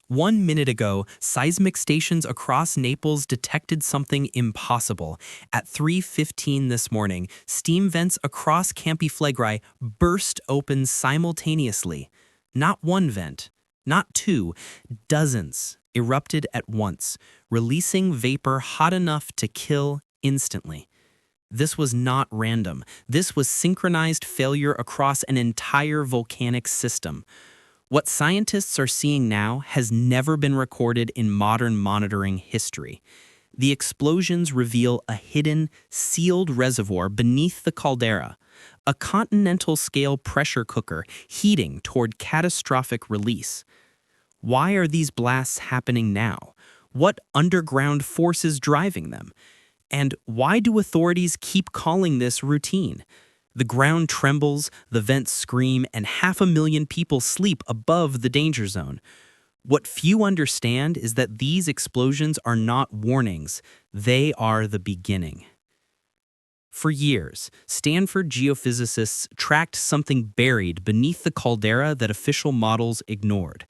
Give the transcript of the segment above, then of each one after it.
1 minute ago, seismic stations across Naples detected something impossible. At 3:15 this morning, steam vents across Campi Flegrei burst open simultaneously. Not one vent, not two, dozens erupted at once, releasing vapor hot enough to kill instantly. This was not random. This was synchronized failure across an entire volcanic system. What scientists are seeing now has never been recorded in modern monitoring history. The explosions reveal a hidden, sealed reservoir beneath the caldera, a continental-scale pressure cooker heating toward catastrophic release. Why are these blasts happening now? What underground force is driving them? And why do authorities keep calling this routine? The ground trembles, the vents scream, and 500,000 people sleep above the danger zone. What few understand is that these explosions are not warnings, they are the beginning. For years, Stanford geophysicists tracked something buried beneath the caldera that official models ignored.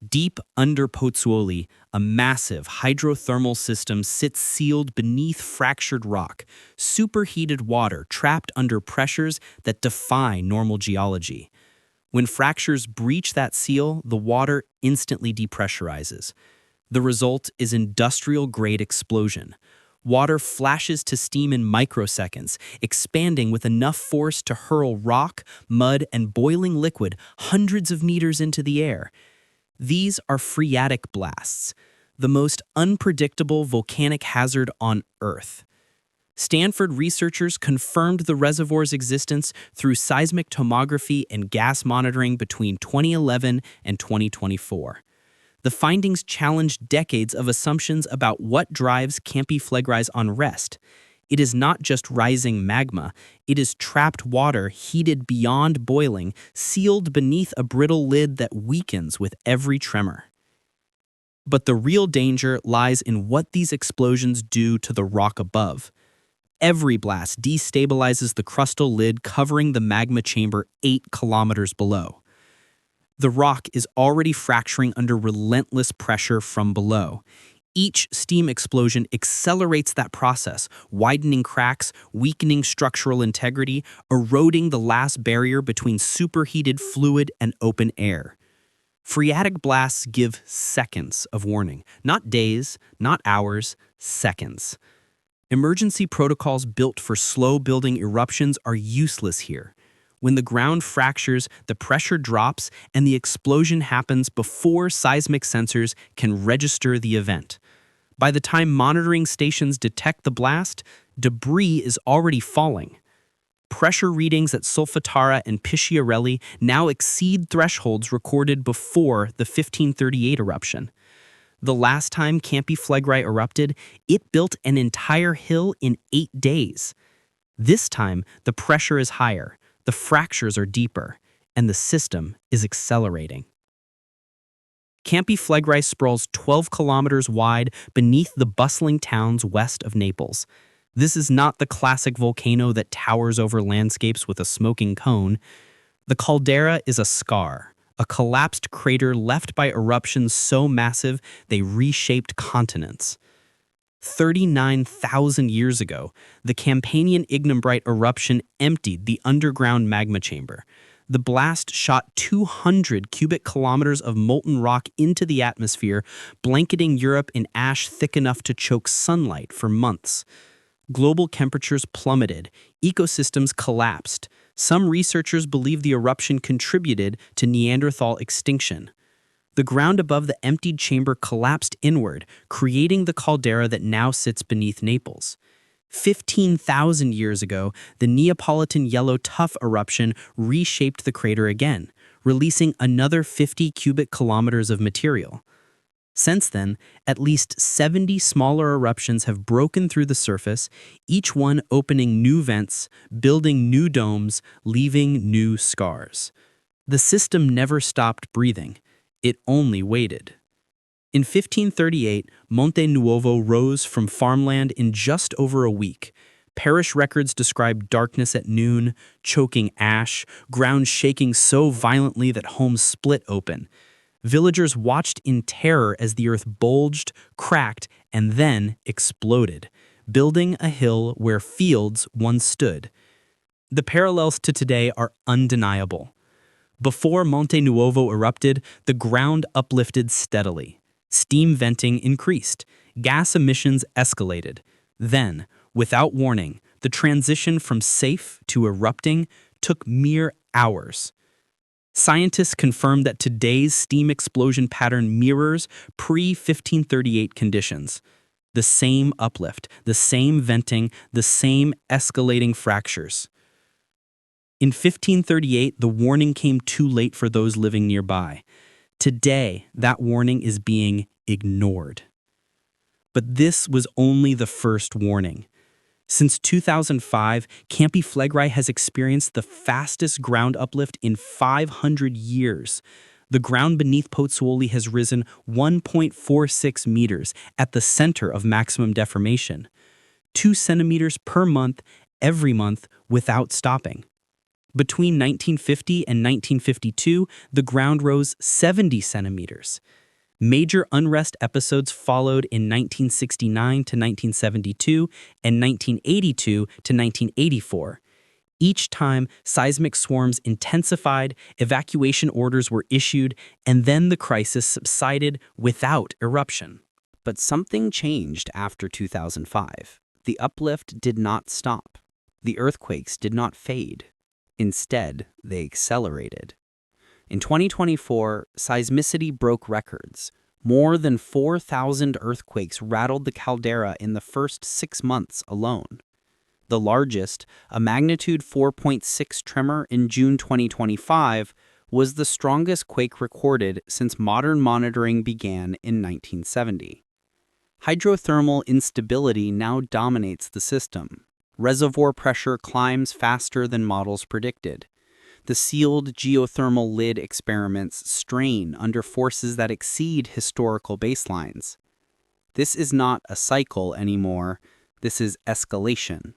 Deep under Pozzuoli, a massive hydrothermal system sits sealed beneath fractured rock, superheated water trapped under pressures that defy normal geology. When fractures breach that seal, the water instantly depressurizes. The result is industrial-grade explosion. Water flashes to steam in microseconds, expanding with enough force to hurl rock, mud, and boiling liquid hundreds of meters into the air. These are phreatic blasts, the most unpredictable volcanic hazard on Earth. Stanford researchers confirmed the reservoir's existence through seismic tomography and gas monitoring between 2011 and 2024. The findings challenged decades of assumptions about what drives Campi Flegrei's unrest. It is not just rising magma, it is trapped water heated beyond boiling, sealed beneath a brittle lid that weakens with every tremor. But the real danger lies in what these explosions do to the rock above. Every blast destabilizes the crustal lid covering the magma chamber 8 kilometers below. The rock is already fracturing under relentless pressure from below. Each steam explosion accelerates that process, widening cracks, weakening structural integrity, eroding the last barrier between superheated fluid and open air. Phreatic blasts give seconds of warning, not days, not hours, seconds. Emergency protocols built for slow-building eruptions are useless here. When the ground fractures, the pressure drops, and the explosion happens before seismic sensors can register the event. By the time monitoring stations detect the blast, debris is already falling. Pressure readings at Solfatara and Pisciarelli now exceed thresholds recorded before the 1538 eruption. The last time Campi Flegrei erupted, it built an entire hill in 8 days. This time, the pressure is higher. The fractures are deeper, and the system is accelerating. Campi Flegrei sprawls 12 kilometers wide beneath the bustling towns west of Naples. This is not the classic volcano that towers over landscapes with a smoking cone. The caldera is a scar, a collapsed crater left by eruptions so massive they reshaped continents. 39,000 years ago, the Campanian ignimbrite eruption emptied the underground magma chamber. The blast shot 200 cubic kilometers of molten rock into the atmosphere, blanketing Europe in ash thick enough to choke sunlight for months. Global temperatures plummeted, ecosystems collapsed. Some researchers believe the eruption contributed to Neanderthal extinction. The ground above the emptied chamber collapsed inward, creating the caldera that now sits beneath Naples. 15,000 years ago, the Neapolitan yellow tuff eruption reshaped the crater again, releasing another 50 cubic kilometers of material. Since then, at least 70 smaller eruptions have broken through the surface, each one opening new vents, building new domes, leaving new scars. The system never stopped breathing. It only waited. In 1538, Monte Nuovo rose from farmland in just over a week. Parish records describe darkness at noon, choking ash, ground shaking so violently that homes split open. Villagers watched in terror as the earth bulged, cracked, and then exploded, building a hill where fields once stood. The parallels to today are undeniable. Before Monte Nuovo erupted, the ground uplifted steadily. Steam venting increased. Gas emissions escalated. Then, without warning, the transition from safe to erupting took mere hours. Scientists confirmed that today's steam explosion pattern mirrors pre-1538 conditions. The same uplift, the same venting, the same escalating fractures. In 1538, the warning came too late for those living nearby. Today, that warning is being ignored. But this was only the first warning. Since 2005, Campi Flegrei has experienced the fastest ground uplift in 500 years. The ground beneath Pozzuoli has risen 1.46 meters at the center of maximum deformation, 2 centimeters per month, every month, without stopping. Between 1950 and 1952, the ground rose 70 centimeters. Major unrest episodes followed in 1969 to 1972 and 1982 to 1984. Each time, seismic swarms intensified, evacuation orders were issued, and then the crisis subsided without eruption. But something changed after 2005. The uplift did not stop. The earthquakes did not fade. Instead, they accelerated. In 2024, seismicity broke records. More than 4,000 earthquakes rattled the Caldera in the first 6 months alone. The largest, a magnitude 4.6 tremor in June 2025, was the strongest quake recorded since modern monitoring began in 1970. Hydrothermal instability now dominates the system. Reservoir pressure climbs faster than models predicted. The sealed geothermal lid experiments strain under forces that exceed historical baselines. This is not a cycle anymore. This is escalation.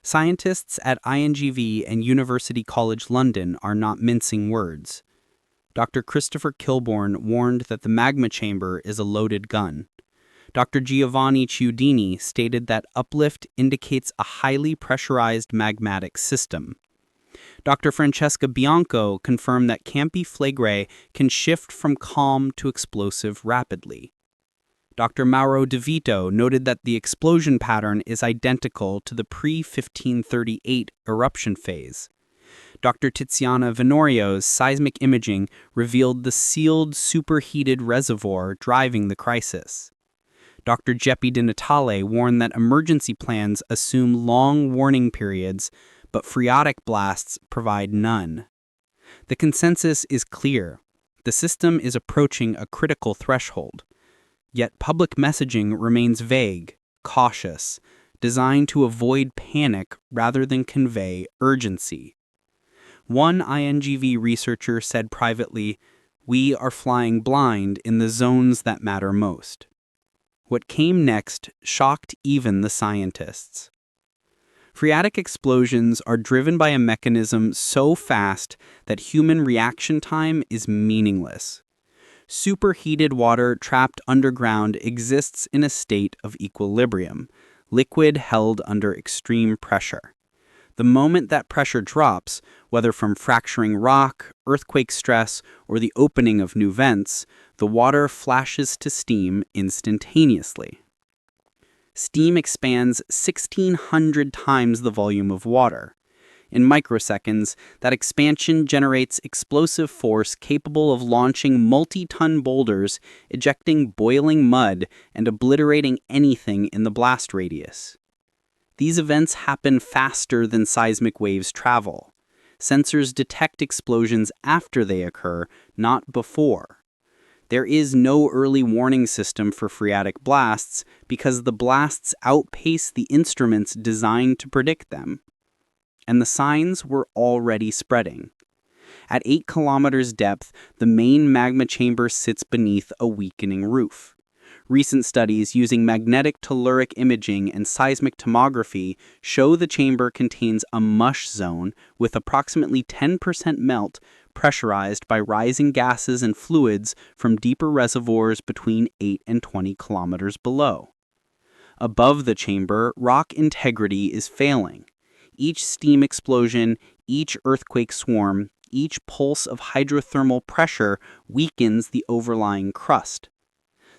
Scientists at INGV and University College London are not mincing words. Dr. Christopher Kilbourne warned that the magma chamber is a loaded gun. Dr. Giovanni Ciudini stated that uplift indicates a highly pressurized magmatic system. Dr. Francesca Bianco confirmed that Campi Flegrei can shift from calm to explosive rapidly. Dr. Mauro De Vito noted that the explosion pattern is identical to the pre-1538 eruption phase. Dr. Tiziana Venorio's seismic imaging revealed the sealed superheated reservoir driving the crisis. Dr. Geppi Di Natale warned that emergency plans assume long warning periods, but phreatic blasts provide none. The consensus is clear. The system is approaching a critical threshold. Yet public messaging remains vague, cautious, designed to avoid panic rather than convey urgency. One INGV researcher said privately, "We are flying blind in the zones that matter most." What came next shocked even the scientists. Phreatic explosions are driven by a mechanism so fast that human reaction time is meaningless. Superheated water trapped underground exists in a state of equilibrium, liquid held under extreme pressure. The moment that pressure drops, whether from fracturing rock, earthquake stress, or the opening of new vents, the water flashes to steam instantaneously. Steam expands 1,600 times the volume of water. In microseconds, that expansion generates explosive force capable of launching multi-ton boulders, ejecting boiling mud, and obliterating anything in the blast radius. These events happen faster than seismic waves travel. Sensors detect explosions after they occur, not before. There is no early warning system for phreatic blasts because the blasts outpace the instruments designed to predict them. And the signs were already spreading. At 8 kilometers depth, the main magma chamber sits beneath a weakening roof. Recent studies using magnetic telluric imaging and seismic tomography show the chamber contains a mush zone with approximately 10% melt, pressurized by rising gases and fluids from deeper reservoirs between 8 and 20 kilometers below. Above the chamber, rock integrity is failing. Each steam explosion, each earthquake swarm, each pulse of hydrothermal pressure weakens the overlying crust.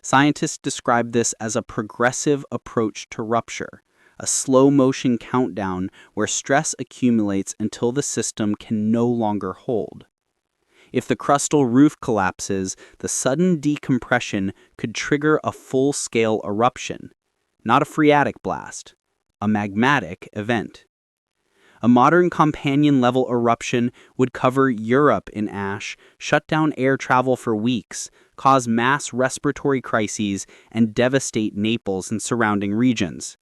Scientists describe this as a progressive approach to rupture, a slow-motion countdown where stress accumulates until the system can no longer hold. If the crustal roof collapses, the sudden decompression could trigger a full-scale eruption, not a phreatic blast, a magmatic event. A modern companion-level eruption would cover Europe in ash, shut down air travel for weeks, cause mass respiratory crises, and devastate Naples and surrounding regions.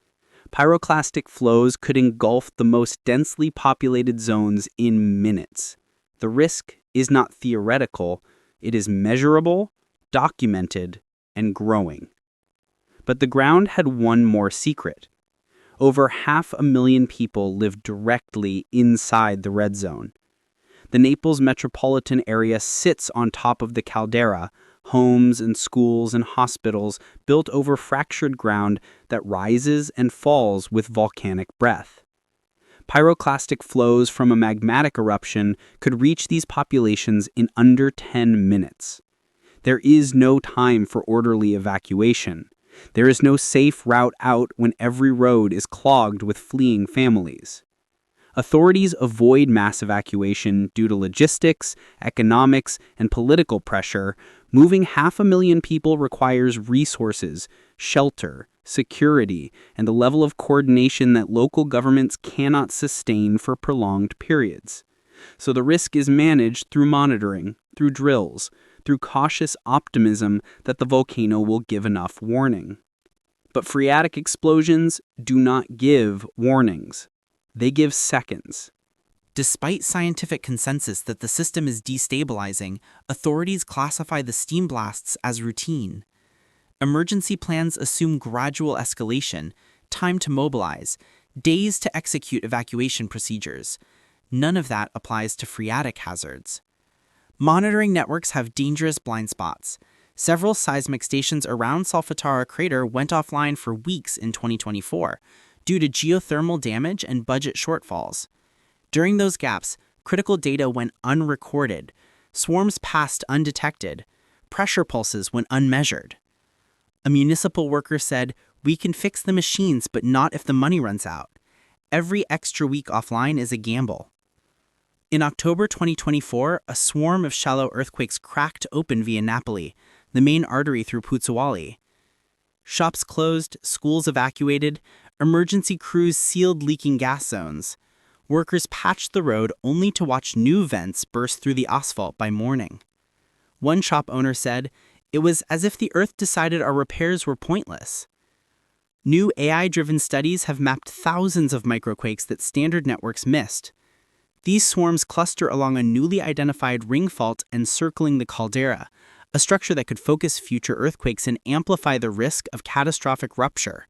Pyroclastic flows could engulf the most densely populated zones in minutes. The risk is not theoretical, it is measurable, documented, and growing. But the ground had one more secret. Over 500,000 people live directly inside the red zone. The Naples metropolitan area sits on top of the Caldera, homes and schools and hospitals built over fractured ground that rises and falls with volcanic breath. Pyroclastic flows from a magmatic eruption could reach these populations in under 10 minutes. There is no time for orderly evacuation. There is no safe route out when every road is clogged with fleeing families. Authorities avoid mass evacuation due to logistics, economics, and political pressure. Moving 500,000 people requires resources, shelter, security, and a level of coordination that local governments cannot sustain for prolonged periods. So the risk is managed through monitoring, through drills, through cautious optimism that the volcano will give enough warning. But phreatic explosions do not give warnings. They give seconds. Despite scientific consensus that the system is destabilizing, authorities classify the steam blasts as routine. Emergency plans assume gradual escalation, time to mobilize, days to execute evacuation procedures. None of that applies to phreatic hazards. Monitoring networks have dangerous blind spots. Several seismic stations around Solfatara crater went offline for weeks in 2024 due to geothermal damage and budget shortfalls. During those gaps, critical data went unrecorded, swarms passed undetected, pressure pulses went unmeasured. A municipal worker said, "We can fix the machines, but not if the money runs out. Every extra week offline is a gamble." In October 2024, a swarm of shallow earthquakes cracked open via Naples, the main artery through Puzzoli. Shops closed, schools evacuated, emergency crews sealed leaking gas zones. Workers patched the road only to watch new vents burst through the asphalt by morning. One shop owner said, "It was as if the earth decided our repairs were pointless." New AI-driven studies have mapped thousands of microquakes that standard networks missed. These swarms cluster along a newly identified ring fault encircling the caldera, a structure that could focus future earthquakes and amplify the risk of catastrophic rupture.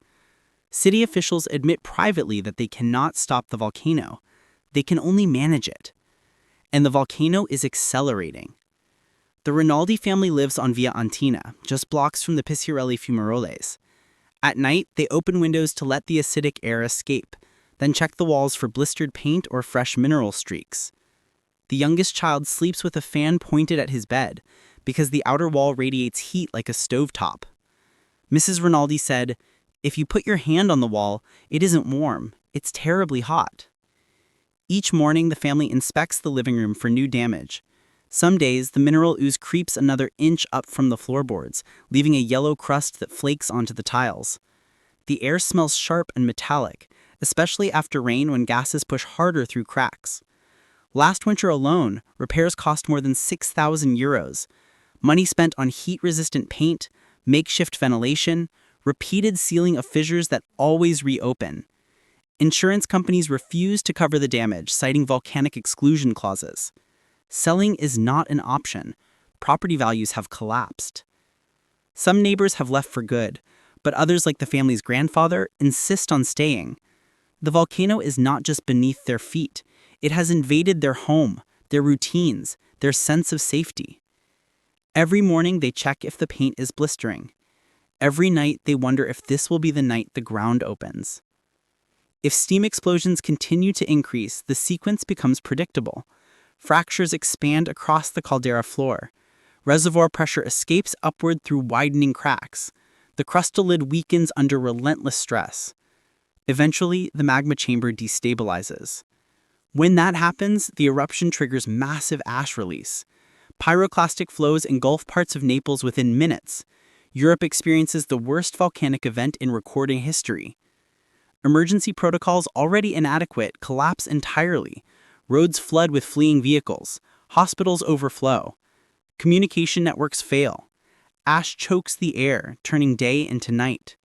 City officials admit privately that they cannot stop the volcano. They can only manage it. And the volcano is accelerating. The Rinaldi family lives on Via Antina, just blocks from the Pisciarelli fumaroles. At night, they open windows to let the acidic air escape, then check the walls for blistered paint or fresh mineral streaks. The youngest child sleeps with a fan pointed at his bed because the outer wall radiates heat like a stovetop. Mrs. Rinaldi said, "If you put your hand on the wall, it isn't warm, it's terribly hot." Each morning, the family inspects the living room for new damage. Some days, the mineral ooze creeps another inch up from the floorboards, leaving a yellow crust that flakes onto the tiles. The air smells sharp and metallic, especially after rain when gases push harder through cracks. Last winter alone, repairs cost more than €6,000. Money spent on heat-resistant paint, makeshift ventilation, repeated sealing of fissures that always reopen. Insurance companies refuse to cover the damage, citing volcanic exclusion clauses. Selling is not an option. Property values have collapsed. Some neighbors have left for good, but others, like the family's grandfather, insist on staying. The volcano is not just beneath their feet. It has invaded their home, their routines, their sense of safety. Every morning they check if the paint is blistering. Every night they wonder if this will be the night the ground opens. If steam explosions continue to increase, the sequence becomes predictable. Fractures expand across the caldera floor. Reservoir pressure escapes upward through widening cracks. The crustal lid weakens under relentless stress. Eventually, the magma chamber destabilizes. When that happens, the eruption triggers massive ash release. Pyroclastic flows engulf parts of Naples within minutes. Europe experiences the worst volcanic event in recording history. Emergency protocols already inadequate collapse entirely. Roads flood with fleeing vehicles. Hospitals overflow. Communication networks fail. Ash chokes the air, turning day into night.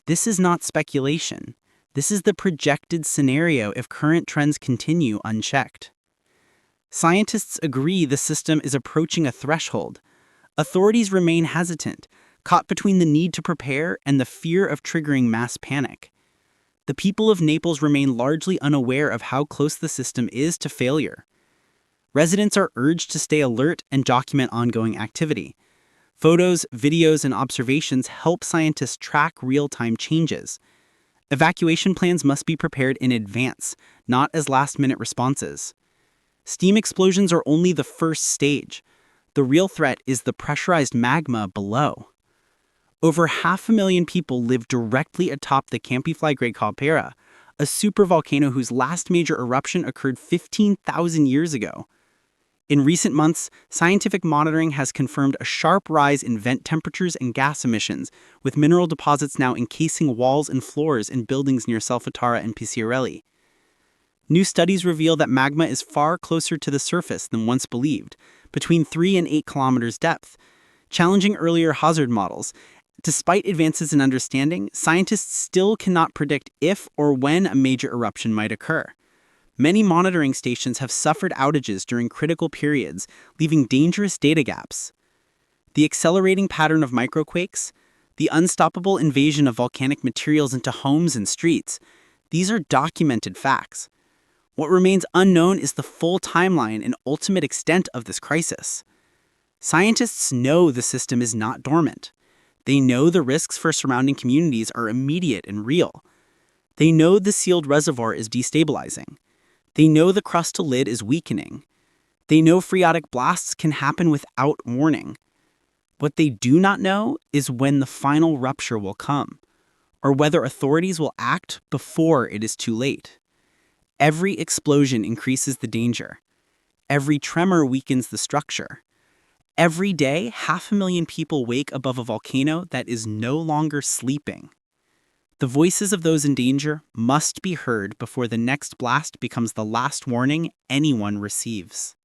This is not speculation. This is the projected scenario if current trends continue unchecked. Scientists agree the system is approaching a threshold. Authorities remain hesitant, caught between the need to prepare and the fear of triggering mass panic. The people of Naples remain largely unaware of how close the system is to failure. Residents are urged to stay alert and document ongoing activity. Photos, videos, and observations help scientists track real-time changes. Evacuation plans must be prepared in advance, not as last-minute responses. Steam explosions are only the first stage. The real threat is the pressurized magma below. Over 500,000 people live directly atop the Campi Flegrei caldera, a supervolcano whose last major eruption occurred 15,000 years ago. In recent months, scientific monitoring has confirmed a sharp rise in vent temperatures and gas emissions, with mineral deposits now encasing walls and floors in buildings near Solfatara and Picciarelli. New studies reveal that magma is far closer to the surface than once believed, between 3 and 8 kilometers depth, challenging earlier hazard models. Despite advances in understanding, scientists still cannot predict if or when a major eruption might occur. Many monitoring stations have suffered outages during critical periods, leaving dangerous data gaps. The accelerating pattern of microquakes, the unstoppable invasion of volcanic materials into homes and streets, these are documented facts. What remains unknown is the full timeline and ultimate extent of this crisis. Scientists know the system is not dormant. They know the risks for surrounding communities are immediate and real. They know the sealed reservoir is destabilizing. They know the crustal lid is weakening. They know phreatic blasts can happen without warning. What they do not know is when the final rupture will come, or whether authorities will act before it is too late. Every explosion increases the danger. Every tremor weakens the structure. Every day, 500,000 people wake above a volcano that is no longer sleeping. The voices of those in danger must be heard before the next blast becomes the last warning anyone receives.